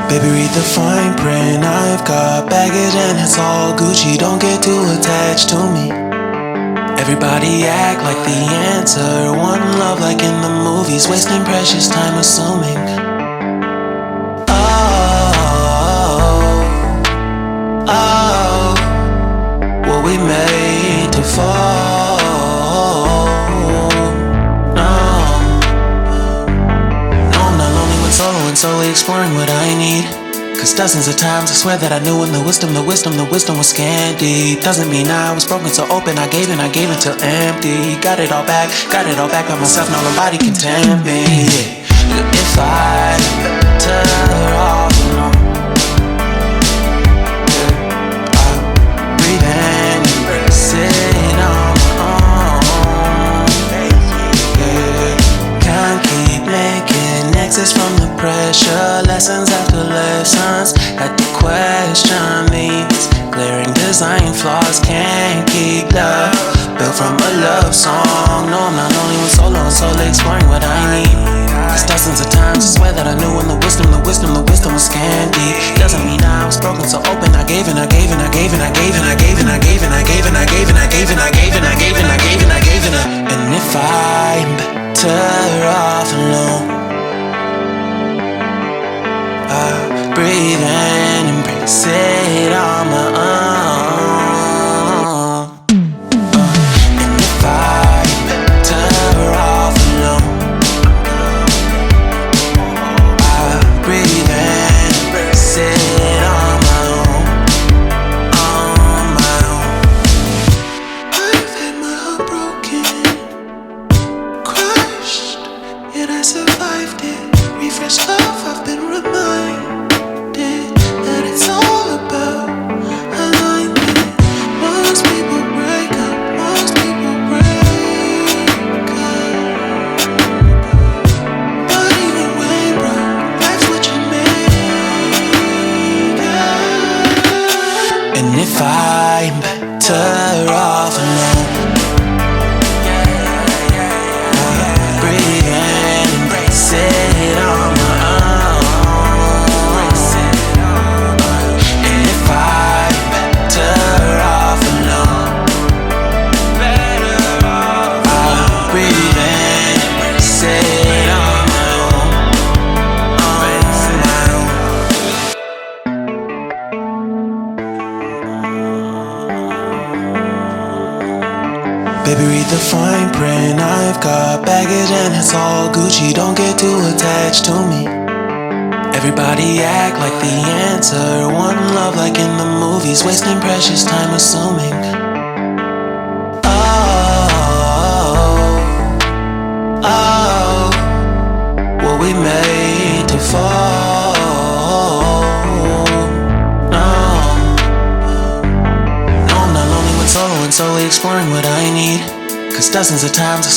Baby, read the fine print. I've got baggage and it's all Gucci. Don't get too attached to me. Everybody act like the answer. One love like in the movies. Wasting precious time assuming. Oh, were we made to fall? No, I'm not lonely when solo and solely exploring what I need. Cause dozens of times I swear that I knew when the wisdom was scanty. Doesn't mean I was broken so open, I gave till empty. Got it all back by myself, now nobody can tempt me. If I better off alone, breathe in, embrace it on my own. Can't keep making exits from the pressure. Lessons after lessons, had to question these glaring design flaws. Can't keep love built from a love song. No, I'm not only with solo and solely exploring what I need. Cause dozens of times I swear that I knew when the wisdom was scanty. Doesn't mean I was broken so open, I gave and I gave and I gave and I gave and I gave and I gave and I gave and I gave and I gave and I gave and I gave and I gave and I gave and I. And if I'm better off alone, breathe in, embrace it on my own. And if I'm better off alone, breathe in, embrace it on my own, on my own. I've had my heart broken, crushed, yet I survived it. Refresh love, I've been reminded that it's all about alignment. Most people break up, most people break up. But even when broke, life's what you make it. And if I'm better off alone, breathe in, embrace it on my own. And if I'm better off alone, I'll breathe in, embrace it on my own, Baby, read the fine print. I've got baggage and it's all Gucci. Don't get too attached to me. Everybody act like the answer. One love like in the movies. Wasting precious time assuming. Oh, were we made to fall? No, I'm not lonely when solo and solely exploring what I need. Cause dozens of times I swear